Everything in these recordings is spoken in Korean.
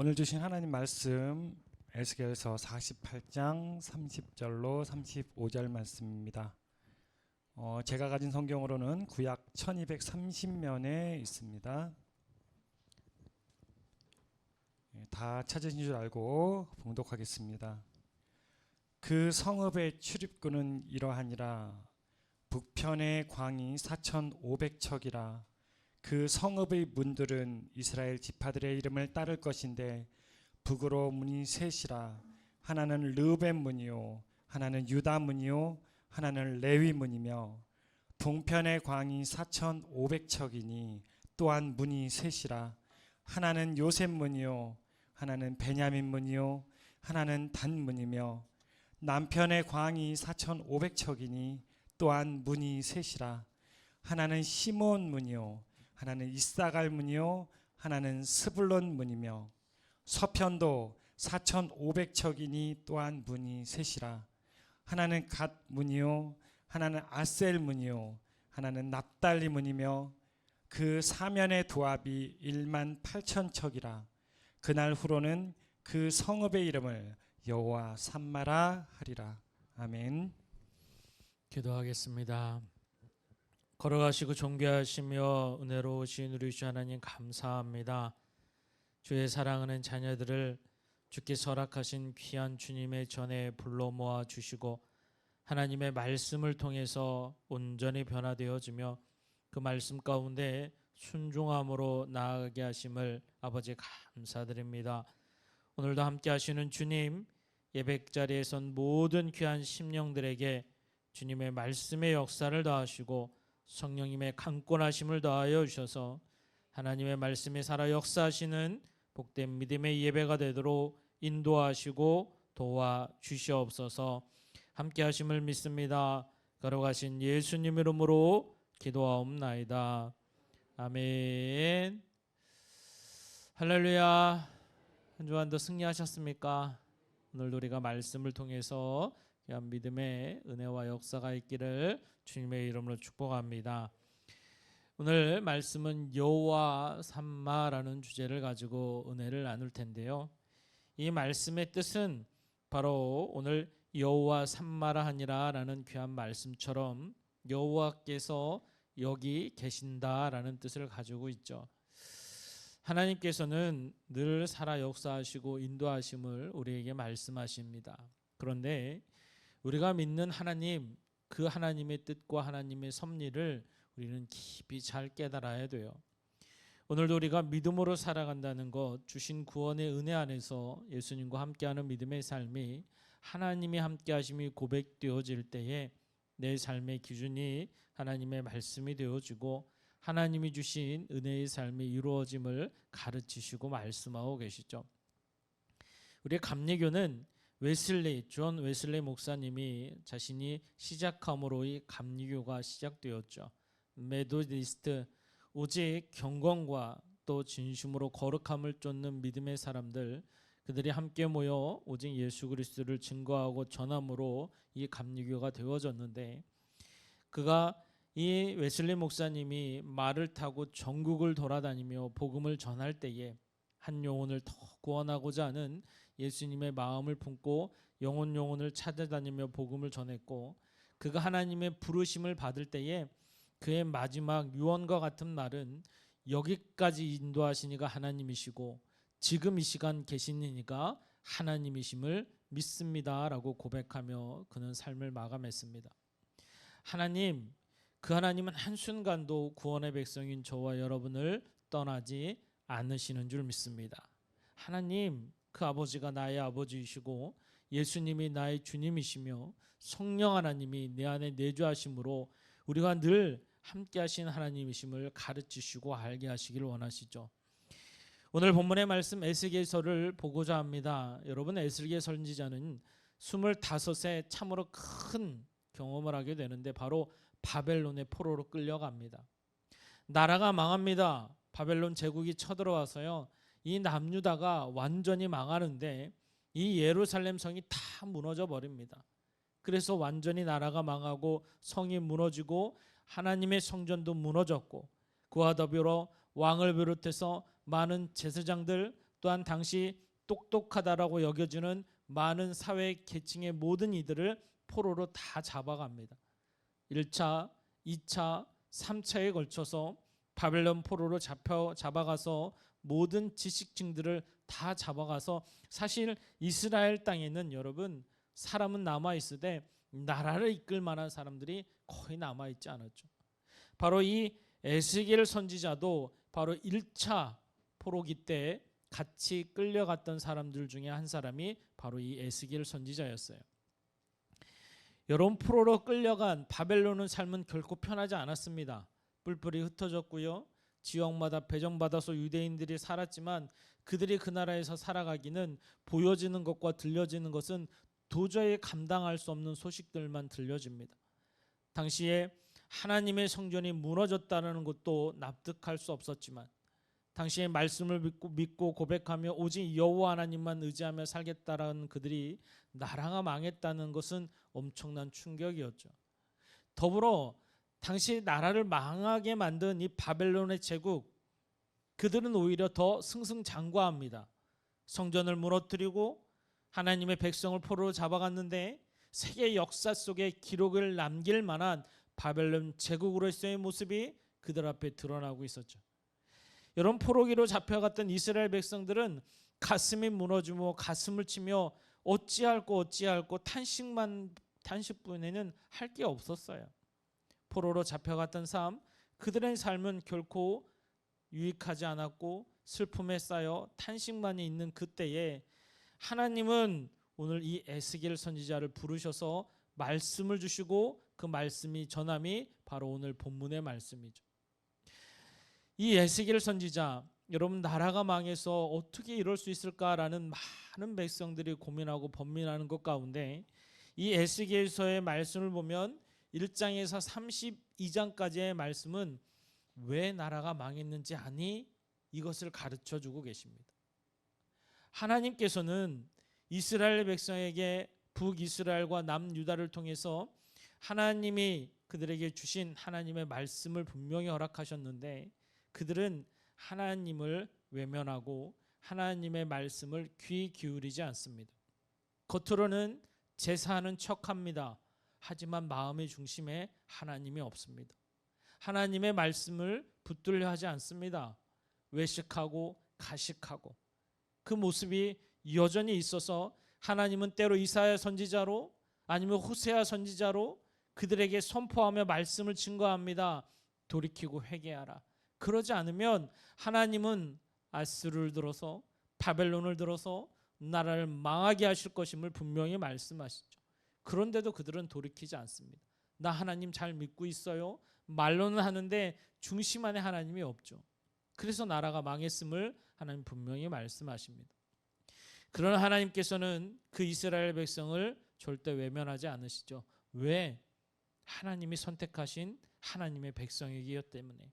오늘 주신 하나님 말씀 에스겔서 48장 30절로 35절 말씀입니다. 제가 가진 성경으로는 구약 1230면에 있습니다. 다 찾으신 줄 알고 봉독하겠습니다. 그 성읍의 출입구는 이러하니라. 북편의 광이 4500척이라. 그 성읍의 문들은 이스라엘 지파들의 이름을 따를 것인데 북으로 문이 셋이라. 하나는 르우벤 문이요, 하나는 유다 문이요, 하나는 레위 문이며 동편의 광이 4500척이니 또한 문이 셋이라. 하나는 요셉 문이요, 하나는 베냐민 문이요, 하나는 단 문이며 남편의 광이 4500척이니 또한 문이 셋이라. 하나는 시몬 문이요, 하나는 이사갈 문이요, 하나는 스불론 문이며 서편도 4500척이니 또한 문이 셋이라. 하나는 갓 문이요, 하나는 아셀 문이요, 하나는 납달리 문이며 그 사면의 도합이 18000척이라. 그날 후로는 그 성읍의 이름을 여호와 삼마라 하리라. 아멘. 기도하겠습니다. 걸어가시고 존귀하시며 은혜로우신 우리 주 하나님 감사합니다. 주의 사랑하는 자녀들을 주께서 허락하신 귀한 주님의 전에 불러 모아 주시고 하나님의 말씀을 통해서 온전히 변화되어지며 그 말씀 가운데 순종함으로 나아가게 하심을 아버지 감사드립니다. 오늘도 함께 하시는 주님, 예배 자리에선 모든 귀한 심령들에게 주님의 말씀의 역사를 더하시고 성령님의 강권하심을 더하여 주셔서 하나님의 말씀에 살아 역사하시는 복된 믿음의 예배가 되도록 인도하시고 도와주시옵소서. 함께 하심을 믿습니다. 걸어가신 예수님 이름으로 기도하옵나이다. 아멘. 할렐루야. 한 주간도 승리하셨습니까? 오늘도 우리가 말씀을 통해서 귀한 믿음의 은혜와 역사가 있기를 주님의 이름으로 축복합니다. 오늘 말씀은 여호와 삼마라는 주제를 가지고 은혜를 나눌 텐데요. 이 말씀의 뜻은 바로 오늘 여호와 삼마라 하니라라는 귀한 말씀처럼 여호와께서 여기 계신다라는 뜻을 가지고 있죠. 하나님께서는 늘 살아 역사하시고 인도하심을 우리에게 말씀하십니다. 그런데 우리가 믿는 하나님, 그 하나님의 뜻과 하나님의 섭리를 우리는 깊이 잘 깨달아야 돼요. 오늘도 우리가 믿음으로 살아간다는 것, 주신 구원의 은혜 안에서 예수님과 함께하는 믿음의 삶이 하나님이 함께하심이 고백되어질 때에 내 삶의 기준이 하나님의 말씀이 되어지고 하나님이 주신 은혜의 삶이 이루어짐을 가르치시고 말씀하고 계시죠. 우리의 감리교는 존 웨슬리 목사님이 자신이 시작함으로 이 감리교가 시작되었죠. 메도디스트, 오직 경건과 또 진심으로 거룩함을 쫓는 믿음의 사람들, 그들이 함께 모여 오직 예수 그리스도를 증거하고 전함으로 이 감리교가 되어졌는데, 그가 이 웨슬리 목사님이 말을 타고 전국을 돌아다니며 복음을 전할 때에 한 영혼을 더 구원하고자 하는 예수님의 마음을 품고 영혼을 찾아다니며 복음을 전했고, 그가 하나님의 부르심을 받을 때에 그의 마지막 유언과 같은 말은 여기까지 인도하시니가 하나님이시고 지금 이 시간 계시니가 하나님이심을 믿습니다 라고 고백하며 그는 삶을 마감했습니다. 하나님, 그 하나님은 한순간도 구원의 백성인 저와 여러분을 떠나지 않으시는 줄 믿습니다. 하나님, 그 아버지가 나의 아버지이시고 예수님이 나의 주님이시며 성령 하나님이 내 안에 내주하심으로 우리가 늘 함께 하신 하나님이심을 가르치시고 알게 하시기를 원하시죠. 오늘 본문의 말씀 에스겔서를 보고자 합니다. 여러분, 에스겔 선지자는 25세 참으로 큰 경험을 하게 되는데 바로 바벨론의 포로로 끌려갑니다. 나라가 망합니다. 바벨론 제국이 쳐들어와서요, 이 남유다가 완전히 망하는데 이 예루살렘 성이 다 무너져 버립니다. 그래서 완전히 나라가 망하고 성이 무너지고 하나님의 성전도 무너졌고, 그와 더불어 왕을 비롯해서 많은 제사장들 또한 당시 똑똑하다라고 여겨지는 많은 사회 계층의 모든 이들을 포로로 다 잡아갑니다. 1차, 2차, 3차에 걸쳐서 바벨론 포로로 잡아가서 모든 지식층들을 다 잡아가서 사실 이스라엘 땅에는 여러분 사람은 남아있으되 나라를 이끌 만한 사람들이 거의 남아있지 않았죠. 바로 이 에스겔 선지자도 바로 1차 포로기 때 같이 끌려갔던 사람들 중에 한 사람이 바로 이 에스겔 선지자였어요. 여러분, 포로로 끌려간 바벨론의 삶은 결코 편하지 않았습니다. 뿔뿔이 흩어졌고요. 지역마다 배정받아서 유대인들이 살았지만 그들이 그 나라에서 살아가기는 보여지는 것과 들려지는 것은 도저히 감당할 수 없는 소식들만 들려집니다. 당시에 하나님의 성전이 무너졌다는 것도 납득할 수 없었지만 당시에 말씀을 믿고 고백하며 오직 여호와 하나님만 의지하며 살겠다라는 그들이 나라가 망했다는 것은 엄청난 충격이었죠. 더불어 당시 나라를 망하게 만든 이 바벨론의 제국, 그들은 오히려 더 승승장구합니다. 성전을 무너뜨리고 하나님의 백성을 포로로 잡아갔는데 세계 역사 속에 기록을 남길 만한 바벨론 제국으로서의 모습이 그들 앞에 드러나고 있었죠. 여러분, 포로기로 잡혀갔던 이스라엘 백성들은 가슴이 무너지며 가슴을 치며 어찌할꼬 탄식뿐에는 할 게 없었어요. 포로로 잡혀갔던 삶, 그들의 삶은 결코 유익하지 않았고 슬픔에 쌓여 탄식만이 있는 그때에 하나님은 오늘 이 에스겔 선지자를 부르셔서 말씀을 주시고 그 말씀이 전함이 바로 오늘 본문의 말씀이죠. 이 에스겔 선지자, 여러분 나라가 망해서 어떻게 이럴 수 있을까라는 많은 백성들이 고민하고 번민하는 것 가운데 이 에스겔서의 말씀을 보면 1장에서 32장까지의 말씀은 왜 나라가 망했는지 아니? 이것을 가르쳐 주고 계십니다. 하나님께서는 이스라엘 백성에게 북이스라엘과 남유다를 통해서 하나님이 그들에게 주신 하나님의 말씀을 분명히 허락하셨는데 그들은 하나님을 외면하고 하나님의 말씀을 귀 기울이지 않습니다. 겉으로는 제사하는 척합니다. 하지만 마음의 중심에 하나님이 없습니다. 하나님의 말씀을 붙들려 하지 않습니다. 외식하고 가식하고 그 모습이 여전히 있어서 하나님은 때로 이사야 선지자로 아니면 호세아 선지자로 그들에게 선포하며 말씀을 증거합니다. 돌이키고 회개하라. 그러지 않으면 하나님은 아스루를 들어서 바벨론을 들어서 나라를 망하게 하실 것임을 분명히 말씀하시죠. 그런데도 그들은 돌이키지 않습니다. 나 하나님 잘 믿고 있어요. 말로는 하는데 중심 안에 하나님이 없죠. 그래서 나라가 망했음을 하나님 분명히 말씀하십니다. 그러나 하나님께서는 그 이스라엘 백성을 절대 외면하지 않으시죠. 왜? 하나님이 선택하신 하나님의 백성이기 때문에.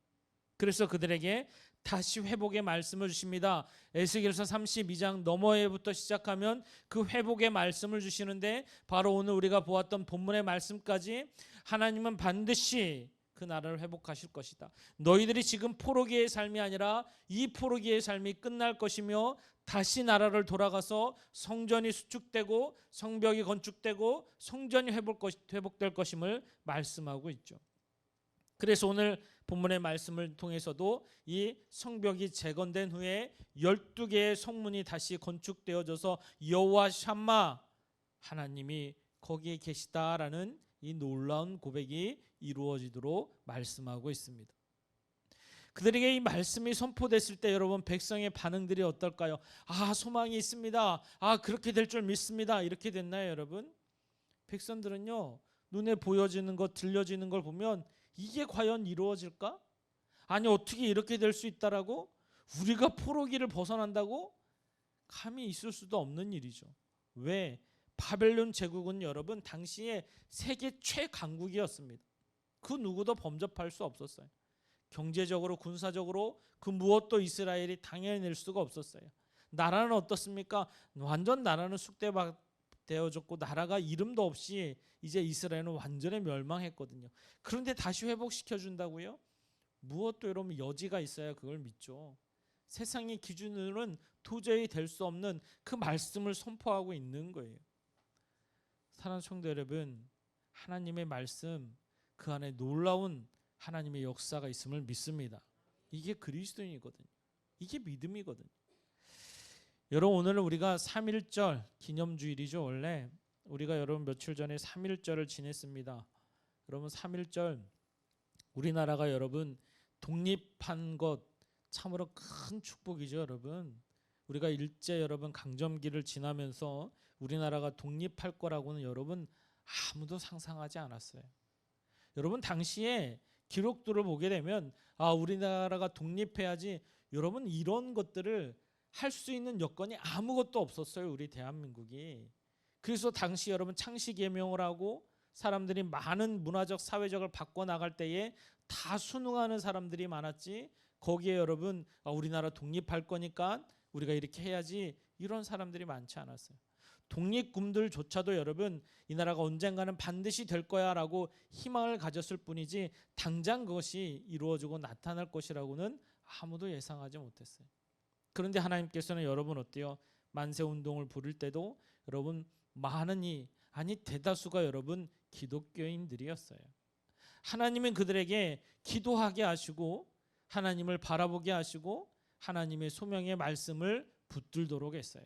그래서 그들에게 다시 회복의 말씀을 주십니다. 에스겔서 32장 너머에부터 시작하면 그 회복의 말씀을 주시는데 바로 오늘 우리가 보았던 본문의 말씀까지 하나님은 반드시 그 나라를 회복하실 것이다. 너희들이 지금 포로기의 삶이 아니라 이 포로기의 삶이 끝날 것이며 다시 나라를 돌아가서 성전이 수축되고 성벽이 건축되고 성전이 회복될 것임을 말씀하고 있죠. 그래서 오늘 본문의 말씀을 통해서도 이 성벽이 재건된 후에 12개의 성문이 다시 건축되어져서 여호와 샴마 하나님이 거기에 계시다라는 이 놀라운 고백이 이루어지도록 말씀하고 있습니다. 그들에게 이 말씀이 선포됐을 때 여러분 백성의 반응들이 어떨까요? 아, 소망이 있습니다. 아, 그렇게 될 줄 믿습니다. 이렇게 됐나요, 여러분? 백성들은요, 눈에 보여지는 것, 들려지는 걸 보면 이게 과연 이루어질까? 아니, 어떻게 이렇게 될 수 있다라고? 우리가 포로기를 벗어난다고? 감히 있을 수도 없는 일이죠. 왜? 바벨론 제국은 여러분 당시에 세계 최강국이었습니다. 그 누구도 범접할 수 없었어요. 경제적으로 군사적으로 그 무엇도 이스라엘이 당해낼 수가 없었어요. 나라는 어떻습니까? 완전 나라는 쑥대밭되어졌고 나라가 이름도 없이 이제 이스라엘은 완전히 멸망했거든요. 그런데 다시 회복시켜 준다고요? 무엇도 여러분 여지가 있어야 그걸 믿죠. 세상의 기준으로는 도저히 될 수 없는 그 말씀을 선포하고 있는 거예요. 사랑하는 성도 여러분, 하나님의 말씀 그 안에 놀라운 하나님의 역사가 있음을 믿습니다. 이게 그리스도인이거든요. 이게 믿음이거든요. 여러분, 오늘은 우리가 3.1절 기념주일이죠. 원래 우리가 여러분 며칠 전에 3.1절을 지냈습니다. 여러분 3.1절 우리나라가 여러분 독립한 것 참으로 큰 축복이죠. 여러분, 우리가 일제 여러분 강점기를 지나면서 우리나라가 독립할 거라고는 여러분 아무도 상상하지 않았어요. 여러분 당시에 기록들을 보게 되면 우리나라가 독립해야지, 여러분 이런 것들을 할 수 있는 여건이 아무것도 없었어요. 우리 대한민국이. 그래서 당시 여러분 창씨개명을 하고 사람들이 많은 문화적 사회적을 바꿔나갈 때에 다 순응하는 사람들이 많았지, 거기에 여러분 우리나라 독립할 거니까 우리가 이렇게 해야지, 이런 사람들이 많지 않았어요. 독립군들조차도 여러분 이 나라가 언젠가는 반드시 될 거야 라고 희망을 가졌을 뿐이지, 당장 그것이 이루어지고 나타날 것이라고는 아무도 예상하지 못했어요. 그런데 하나님께서는 여러분 어때요? 만세운동을 부를 때도 여러분 많은 대다수가 여러분 기독교인들이었어요. 하나님은 그들에게 기도하게 하시고 하나님을 바라보게 하시고 하나님의 소명의 말씀을 붙들도록 했어요.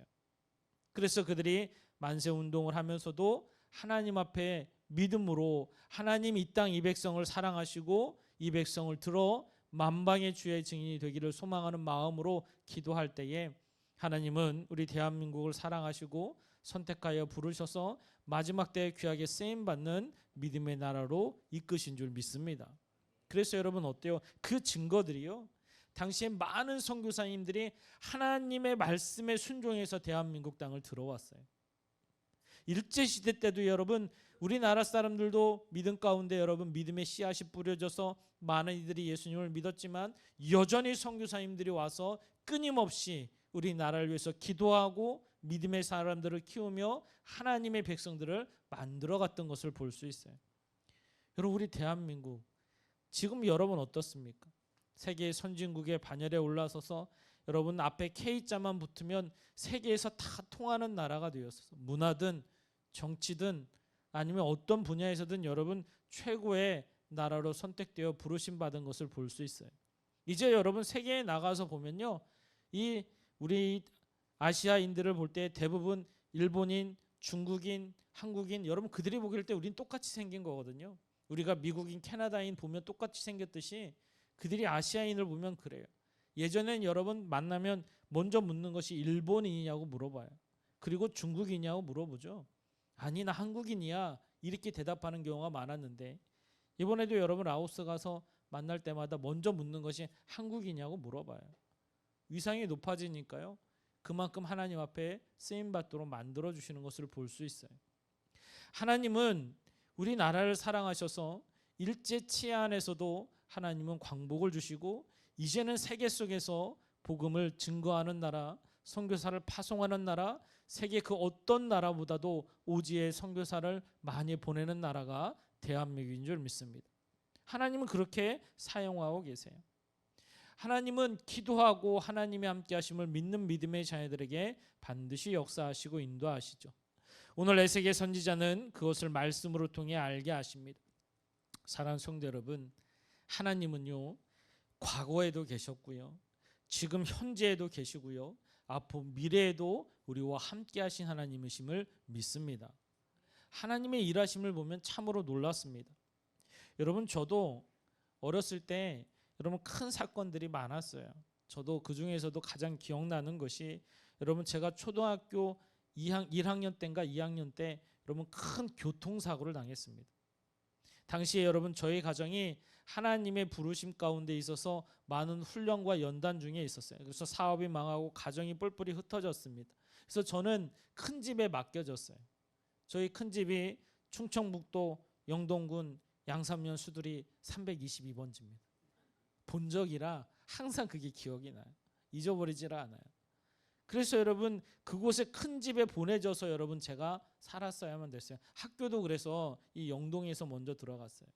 그래서 그들이 만세운동을 하면서도 하나님 앞에 믿음으로 하나님 이 땅 이 백성을 사랑하시고 이 백성을 들어 만방의 주의 증인이 되기를 소망하는 마음으로 기도할 때에 하나님은 우리 대한민국을 사랑하시고 선택하여 부르셔서 마지막 때에 귀하게 쓰임받는 믿음의 나라로 이끄신 줄 믿습니다. 그래서 여러분 어때요? 그 증거들이요, 당시에 많은 선교사님들이 하나님의 말씀에 순종해서 대한민국 땅을 들어왔어요. 일제시대 때도 여러분 우리나라 사람들도 믿음 가운데 여러분 믿음의 씨앗이 뿌려져서 많은 이들이 예수님을 믿었지만, 여전히 선교사님들이 와서 끊임없이 우리나라를 위해서 기도하고 믿음의 사람들을 키우며 하나님의 백성들을 만들어갔던 것을 볼 수 있어요. 여러분 우리 대한민국 지금 여러분 어떻습니까? 세계 선진국의 반열에 올라서서 여러분 앞에 K자만 붙으면 세계에서 다 통하는 나라가 되었어요. 문화든 정치든 아니면 어떤 분야에서든 여러분 최고의 나라로 선택되어 부르심 받은 것을 볼 수 있어요. 이제 여러분 세계에 나가서 보면요, 이 우리 아시아인들을 볼 때 대부분 일본인, 중국인, 한국인, 여러분 그들이 보길 때 우린 똑같이 생긴 거거든요. 우리가 미국인, 캐나다인 보면 똑같이 생겼듯이 그들이 아시아인을 보면 그래요. 예전엔 여러분 만나면 먼저 묻는 것이 일본인이냐고 물어봐요. 그리고 중국이냐고 물어보죠. 아니 나 한국인이야 이렇게 대답하는 경우가 많았는데, 이번에도 여러분 라오스 가서 만날 때마다 먼저 묻는 것이 한국이냐고 물어봐요. 위상이 높아지니까요, 그만큼 하나님 앞에 쓰임받도록 만들어주시는 것을 볼 수 있어요. 하나님은 우리나라를 사랑하셔서 일제 치안에서도 하나님은 광복을 주시고 이제는 세계 속에서 복음을 증거하는 나라, 선교사를 파송하는 나라, 세계 그 어떤 나라보다도 오지의 선교사를 많이 보내는 나라가 대한민국인 줄 믿습니다. 하나님은 그렇게 사용하고 계세요. 하나님은 기도하고 하나님의 함께 하심을 믿는 믿음의 자녀들에게 반드시 역사하시고 인도하시죠. 오늘 에세겔 선지자는 그것을 말씀으로 통해 알게 하십니다. 사랑하는 성도 여러분, 하나님은요 과거에도 계셨고요, 지금 현재에도 계시고요, 앞으로 미래에도 우리와 함께 하신 하나님이심을 믿습니다. 하나님의 일하심을 보면 참으로 놀랐습니다. 여러분 저도 어렸을 때 여러분 큰 사건들이 많았어요. 저도 그 중에서도 가장 기억나는 것이, 여러분 제가 초등학교 1학년 때인가 2학년 때 여러분 큰 교통사고를 당했습니다. 당시에 여러분 저희 가정이 하나님의 부르심 가운데 있어서 많은 훈련과 연단 중에 있었어요. 그래서 사업이 망하고 가정이 뿔뿔이 흩어졌습니다. 그래서 저는 큰 집에 맡겨졌어요. 저희 큰 집이 충청북도 영동군 양산면 수두리 322번지입니다. 본 적이라 항상 그게 기억이 나요. 잊어버리질 않아요. 그래서 여러분 그곳에 큰 집에 보내져서 여러분 제가 살았어야만 됐어요. 학교도 그래서 이 영동에서 먼저 들어갔어요.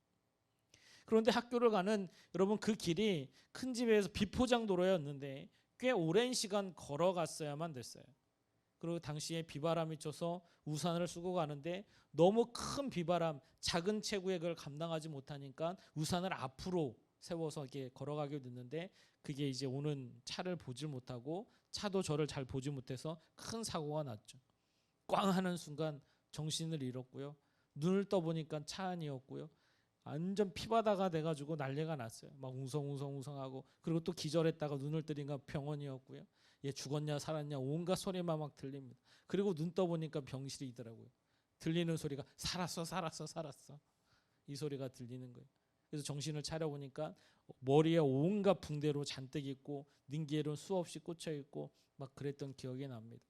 그런데 학교를 가는 여러분 그 길이 큰 집에서 비포장 도로였는데 꽤 오랜 시간 걸어갔어야만 됐어요. 그리고 당시에 비바람이 쳐서 우산을 쓰고 가는데 너무 큰 비바람, 작은 체구에 그걸 감당하지 못하니까 우산을 앞으로 세워서 이렇게 걸어가게 됐는데 그게 이제 오는 차를 보질 못하고 차도 저를 잘 보지 못해서 큰 사고가 났죠. 꽝 하는 순간 정신을 잃었고요. 눈을 떠보니까 차 안이었고요. 완전 피바다가 돼가지고 난리가 났어요. 막 웅성웅성하고 그리고 또 기절했다가 눈을 뜨니까 병원이었고요. 얘 죽었냐 살았냐 온갖 소리만 막 들립니다. 그리고 눈 떠보니까 병실이더라고요. 들리는 소리가 살았어 이 소리가 들리는 거예요. 그래서 정신을 차려보니까 머리에 온갖 붕대로 잔뜩 있고 능기에는 수없이 꽂혀 있고 막 그랬던 기억이 납니다.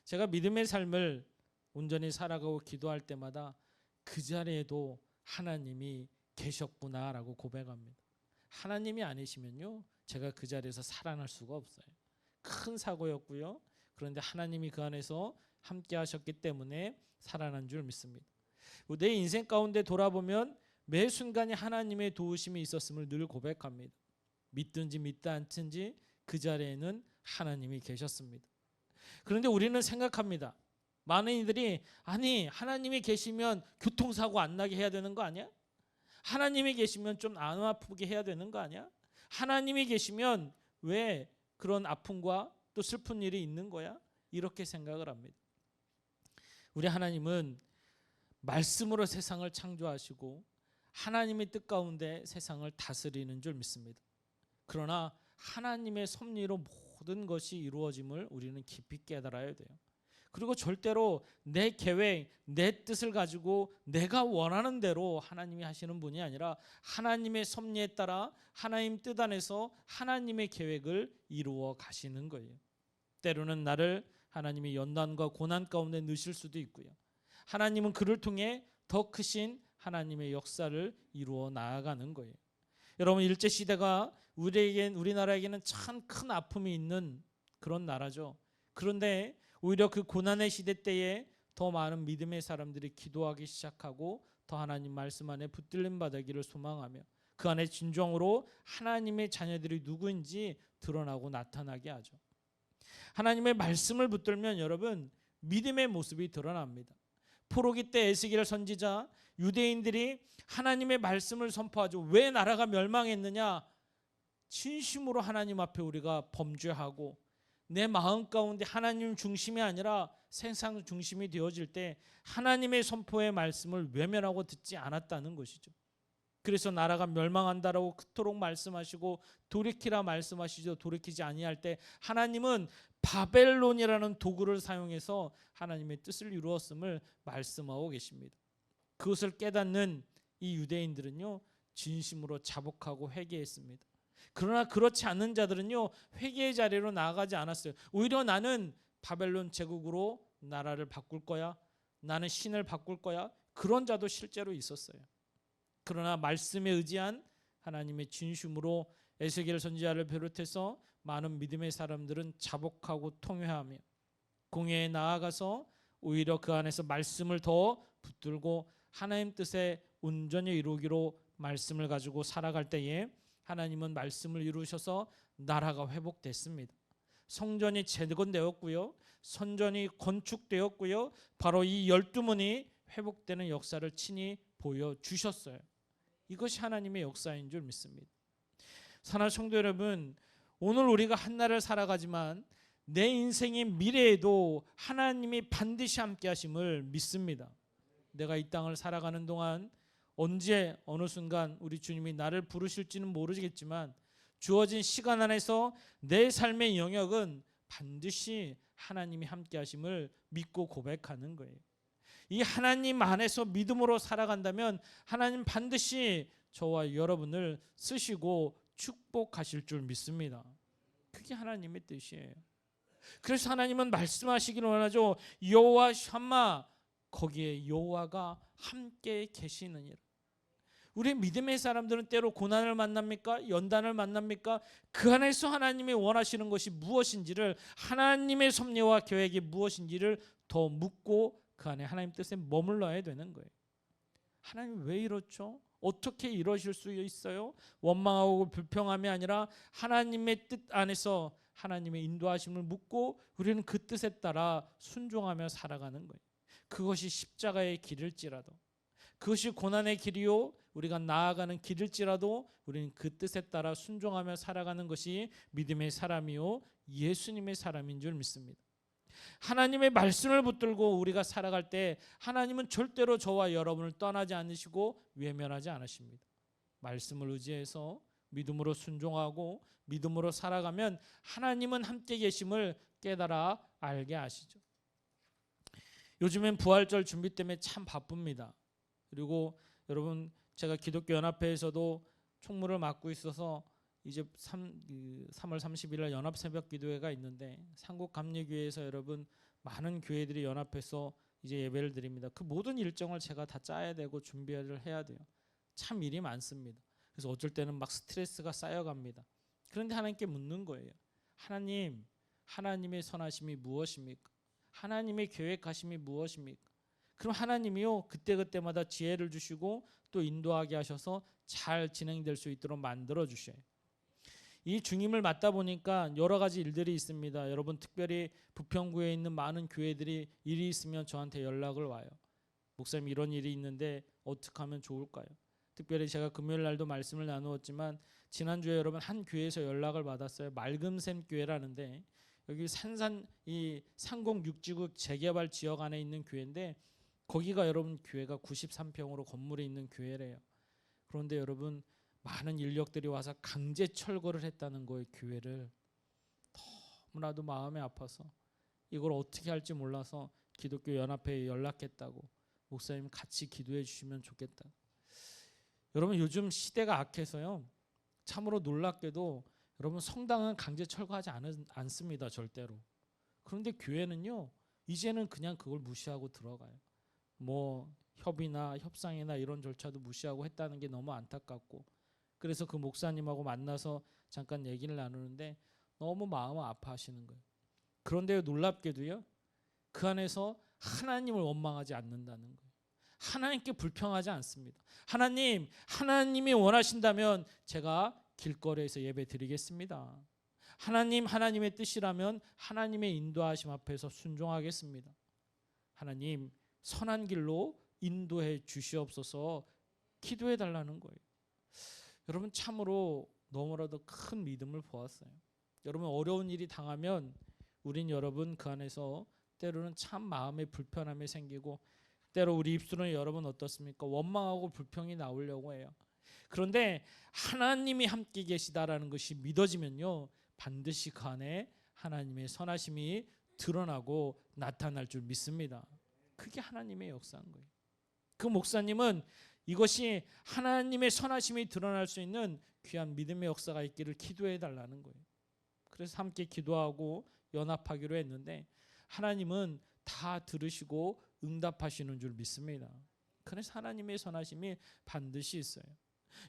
제가 믿음의 삶을 온전히 살아가고 기도할 때마다 그 자리에도 하나님이 계셨구나라고 고백합니다. 하나님이 아니시면요 제가 그 자리에서 살아날 수가 없어요. 큰 사고였고요. 그런데 하나님이 그 안에서 함께 하셨기 때문에 살아난 줄 믿습니다. 내 인생 가운데 돌아보면 매 순간에 하나님의 도우심이 있었음을 늘 고백합니다. 믿든지 믿지 않든지 그 자리에는 하나님이 계셨습니다. 그런데 우리는 생각합니다. 많은 이들이 아니 하나님이 계시면 교통사고 안 나게 해야 되는 거 아니야? 하나님이 계시면 좀 안 아프게 해야 되는 거 아니야? 하나님이 계시면 왜 그런 아픔과 또 슬픈 일이 있는 거야? 이렇게 생각을 합니다. 우리 하나님은 말씀으로 세상을 창조하시고 하나님의 뜻 가운데 세상을 다스리는 줄 믿습니다. 그러나 하나님의 섭리로 모든 것이 이루어짐을 우리는 깊이 깨달아야 돼요. 그리고 절대로 내 계획, 내 뜻을 가지고 내가 원하는 대로 하나님이 하시는 분이 아니라 하나님의 섭리에 따라 하나님 뜻 안에서 하나님의 계획을 이루어 가시는 거예요. 때로는 나를 하나님이 연단과 고난 가운데 넣으실 수도 있고요. 하나님은 그를 통해 더 크신 하나님의 역사를 이루어 나아가는 거예요. 여러분 일제시대가 우리나라에게는 참 큰 아픔이 있는 그런 나라죠. 그런데 오히려 그 고난의 시대 때에 더 많은 믿음의 사람들이 기도하기 시작하고 더 하나님 말씀 안에 붙들림 받기를 소망하며 그 안에 진정으로 하나님의 자녀들이 누구인지 드러나고 나타나게 하죠. 하나님의 말씀을 붙들면 여러분 믿음의 모습이 드러납니다. 포로기 때 에스겔 선지자 유대인들이 하나님의 말씀을 선포하죠. 왜 나라가 멸망했느냐? 진심으로 하나님 앞에 우리가 범죄하고 내 마음 가운데 하나님 중심이 아니라 세상 중심이 되어질 때 하나님의 선포의 말씀을 외면하고 듣지 않았다는 것이죠. 그래서 나라가 멸망한다라고 그토록 말씀하시고 돌이키라 말씀하시죠. 돌이키지 아니할 때 하나님은 바벨론이라는 도구를 사용해서 하나님의 뜻을 이루었음을 말씀하고 계십니다. 그것을 깨닫는 이 유대인들은요 진심으로 자복하고 회개했습니다. 그러나 그렇지 않는 자들은요 회개의 자리로 나아가지 않았어요. 오히려 나는 바벨론 제국으로 나라를 바꿀 거야, 나는 신을 바꿀 거야, 그런 자도 실제로 있었어요. 그러나 말씀에 의지한 하나님의 진심으로 에스겔 선지자를 비롯해서 많은 믿음의 사람들은 자복하고 통회하며 공회에 나아가서 오히려 그 안에서 말씀을 더 붙들고 하나님 뜻에 온전히 이루기로 말씀을 가지고 살아갈 때에 하나님은 말씀을 이루셔서 나라가 회복됐습니다. 성전이 재건되었고요, 선전이 건축되었고요, 바로 이 12문이 회복되는 역사를 친히 보여주셨어요. 이것이 하나님의 역사인 줄 믿습니다. 사랑하는 성도 여러분, 오늘 우리가 한날을 살아가지만 내 인생의 미래에도 하나님이 반드시 함께 하심을 믿습니다. 내가 이 땅을 살아가는 동안 언제 어느 순간 우리 주님이 나를 부르실지는 모르겠지만 주어진 시간 안에서 내 삶의 영역은 반드시 하나님이 함께 하심을 믿고 고백하는 거예요. 이 하나님 안에서 믿음으로 살아간다면 하나님 반드시 저와 여러분을 쓰시고 축복하실 줄 믿습니다. 그게 하나님의 뜻이에요. 그래서 하나님은 말씀하시기를 원하죠. 여호와 샴마, 거기에 여호와가 함께 계시느니라. 우리 믿음의 사람들은 때로 고난을 만납니까? 연단을 만납니까? 그 안에서 하나님이 원하시는 것이 무엇인지를, 하나님의 섭리와 계획이 무엇인지를 더 묻고 그 안에 하나님 뜻에 머물러야 되는 거예요. 하나님 왜 이렇죠? 어떻게 이러실 수 있어요? 원망하고 불평함이 아니라 하나님의 뜻 안에서 하나님의 인도하심을 묻고 우리는 그 뜻에 따라 순종하며 살아가는 거예요. 그것이 십자가의 길일지라도, 그것이 고난의 길이요 우리가 나아가는 길일지라도 우리는 그 뜻에 따라 순종하며 살아가는 것이 믿음의 사람이요 예수님의 사람인 줄 믿습니다. 하나님의 말씀을 붙들고 우리가 살아갈 때 하나님은 절대로 저와 여러분을 떠나지 않으시고 외면하지 않으십니다. 말씀을 의지해서 믿음으로 순종하고 믿음으로 살아가면 하나님은 함께 계심을 깨달아 알게 하시죠. 요즘엔 부활절 준비 때문에 참 바쁩니다. 그리고 여러분 제가 기독교 연합회에서도 총무를 맡고 있어서 이제 3월 30일 날 연합 새벽 기도회가 있는데 상국 감리교회에서 여러분 많은 교회들이 연합해서 이제 예배를 드립니다. 그 모든 일정을 제가 다 짜야 되고 준비를 해야 돼요. 참 일이 많습니다. 그래서 어쩔 때는 막 스트레스가 쌓여갑니다. 그런데 하나님께 묻는 거예요. 하나님, 하나님의 선하심이 무엇입니까? 하나님의 계획하심이 무엇입니까? 그럼 하나님이요 그때그때마다 지혜를 주시고 또 인도하게 하셔서 잘 진행될 수 있도록 만들어 주셔요. 이 중임을 맡다 보니까 여러 가지 일들이 있습니다. 여러분 특별히 부평구에 있는 많은 교회들이 일이 있으면 저한테 연락을 와요. 목사님 이런 일이 있는데 어떻게 하면 좋을까요? 특별히 제가 금요일 날도 말씀을 나누었지만 지난주에 여러분 한 교회에서 연락을 받았어요. 맑음샘 교회라는데 여기 이 상공 육지구 재개발 지역 안에 있는 교회인데 거기가 여러분 교회가 93평으로 건물이 있는 교회래요. 그런데 여러분 많은 인력들이 와서 강제 철거를 했다는 거예요. 교회를. 너무나도 마음이 아파서 이걸 어떻게 할지 몰라서 기독교 연합회에 연락했다고 목사님 같이 기도해 주시면 좋겠다. 여러분 요즘 시대가 악해서요. 참으로 놀랍게도 여러분 성당은 강제 철거하지 않습니다. 절대로. 그런데 교회는요. 이제는 그냥 그걸 무시하고 들어가요. 뭐 협의나 협상이나 이런 절차도 무시하고 했다는 게 너무 안타깝고 그래서 그 목사님하고 만나서 잠깐 얘기를 나누는데 너무 마음을 아파하시는 거예요. 그런데 놀랍게도요. 그 안에서 하나님을 원망하지 않는다는 거예요. 하나님께 불평하지 않습니다. 하나님이 원하신다면 제가 길거리에서 예배 드리겠습니다. 하나님의 뜻이라면 하나님의 인도하심 앞에서 순종하겠습니다. 하나님 선한 길로 인도해 주시옵소서 기도해 달라는 거예요. 여러분 참으로 너무나도 큰 믿음을 보았어요. 여러분 어려운 일이 당하면 우린 여러분 그 안에서 때로는 참 마음에 불편함이 생기고 때로 우리 입술은 여러분 어떻습니까? 원망하고 불평이 나오려고 해요. 그런데 하나님이 함께 계시다라는 것이 믿어지면요. 반드시 그 안에 하나님의 선하심이 드러나고 나타날 줄 믿습니다. 그게 하나님의 역사인 거예요. 그 목사님은 이것이 하나님의 선하심이 드러날 수 있는 귀한 믿음의 역사가 있기를 기도해 달라는 거예요. 그래서 함께 기도하고 연합하기로 했는데 하나님은 다 들으시고 응답하시는 줄 믿습니다. 그래서 하나님의 선하심이 반드시 있어요.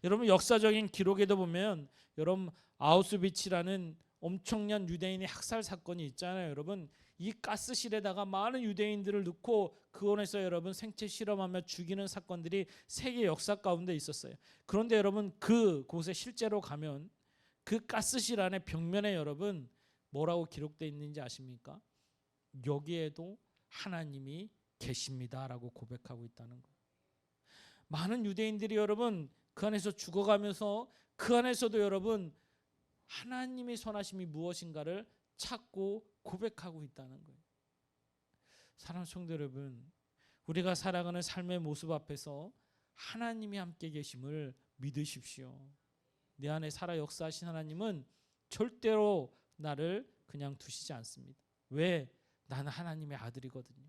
여러분 역사적인 기록에도 보면 여러분 아우슈비츠라는 엄청난 유대인의 학살 사건이 있잖아요. 여러분 이 가스실에다가 많은 유대인들을 넣고 그 안에서 여러분 생체 실험하며 죽이는 사건들이 세계 역사 가운데 있었어요. 그런데 여러분 그곳에 실제로 가면 그 가스실 안에 벽면에 여러분 뭐라고 기록되어 있는지 아십니까? 여기에도 하나님이 계십니다라고 고백하고 있다는 거예요. 많은 유대인들이 여러분 그 안에서 죽어가면서 그 안에서도 여러분 하나님의 선하심이 무엇인가를 찾고 고백하고 있다는 거예요. 사랑하는 성도 여러분, 우리가 살아가는 삶의 모습 앞에서 하나님이 함께 계심을 믿으십시오. 내 안에 살아 역사하신 하나님은 절대로 나를 그냥 두시지 않습니다. 왜? 나는 하나님의 아들이거든요.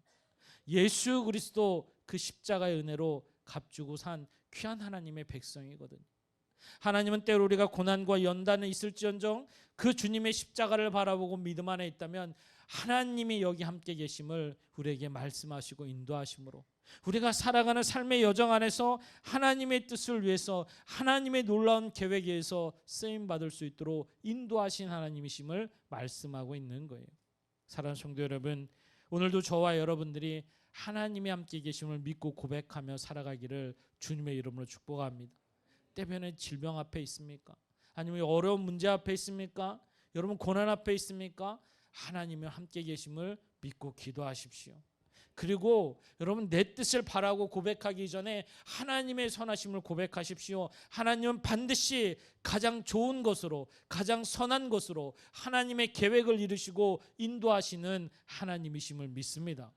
예수 그리스도 그 십자가의 은혜로 값주고 산 귀한 하나님의 백성이거든요. 하나님은 때로 우리가 고난과 연단은 있을지언정 그 주님의 십자가를 바라보고 믿음 안에 있다면 하나님이 여기 함께 계심을 우리에게 말씀하시고 인도하심으로 우리가 살아가는 삶의 여정 안에서 하나님의 뜻을 위해서 하나님의 놀라운 계획에 의해서 쓰임받을 수 있도록 인도하신 하나님이심을 말씀하고 있는 거예요. 사랑하는 성도 여러분, 오늘도 저와 여러분들이 하나님이 함께 계심을 믿고 고백하며 살아가기를 주님의 이름으로 축복합니다. 때문에 질병 앞에 있습니까? 아니면 어려운 문제 앞에 있습니까? 여러분 고난 앞에 있습니까? 하나님의 함께 계심을 믿고 기도하십시오. 그리고 여러분 내 뜻을 바라고 고백하기 전에 하나님의 선하심을 고백하십시오. 하나님은 반드시 가장 좋은 것으로, 가장 선한 것으로 하나님의 계획을 이루시고 인도하시는 하나님이심을 믿습니다.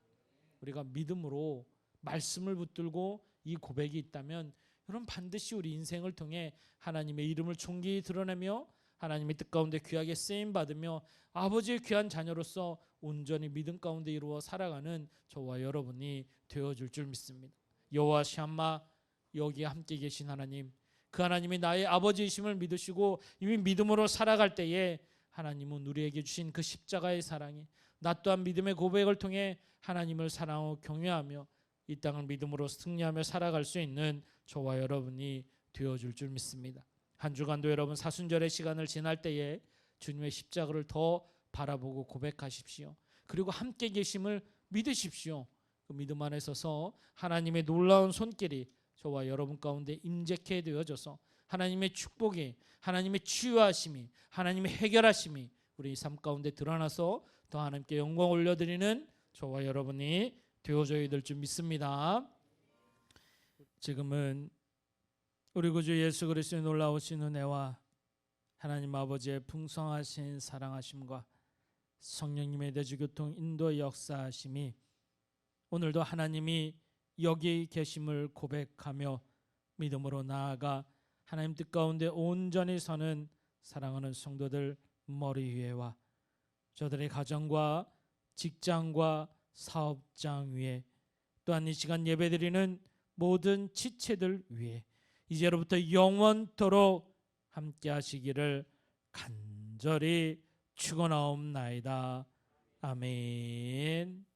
우리가 믿음으로 말씀을 붙들고 이 고백이 있다면 여러분 반드시 우리 인생을 통해 하나님의 이름을 존귀히 드러내며 하나님의 뜻 가운데 귀하게 쓰임 받으며 아버지의 귀한 자녀로서 온전히 믿음 가운데 이루어 살아가는 저와 여러분이 되어줄 줄 믿습니다. 여호와 샴마, 여기에 함께 계신 하나님, 그 하나님이 나의 아버지이심을 믿으시고 이미 믿음으로 살아갈 때에 하나님은 우리에게 주신 그 십자가의 사랑이 나 또한 믿음의 고백을 통해 하나님을 사랑하고 경외하며 이 땅을 믿음으로 승리하며 살아갈 수 있는 저와 여러분이 되어줄 줄 믿습니다. 한 주간도 여러분 사순절의 시간을 지날 때에 주님의 십자가를 더 바라보고 고백하십시오. 그리고 함께 계심을 믿으십시오. 그 믿음 안에 서서 하나님의 놀라운 손길이 저와 여러분 가운데 임재케 되어져서 하나님의 축복이, 하나님의 치유하심이, 하나님의 해결하심이 우리 삶 가운데 드러나서 더 하나님께 영광 올려드리는 저와 여러분이 되어져야 될 줄 믿습니다. 지금은 우리 구주 예수 그리스도의 놀라우신 은혜와 하나님 아버지의 풍성하신 사랑하심과 성령님의 대주교통 인도 역사하심이 오늘도 하나님이 여기 계심을 고백하며 믿음으로 나아가 하나님 뜻 가운데 온전히 서는 사랑하는 성도들 머리 위에와 저들의 가정과 직장과 사업장 위에 또한 이 시간 예배드리는 모든 지체들 위에 이제로부터 영원토록 함께 하시기를 간절히 축원하옵나이다. 아멘.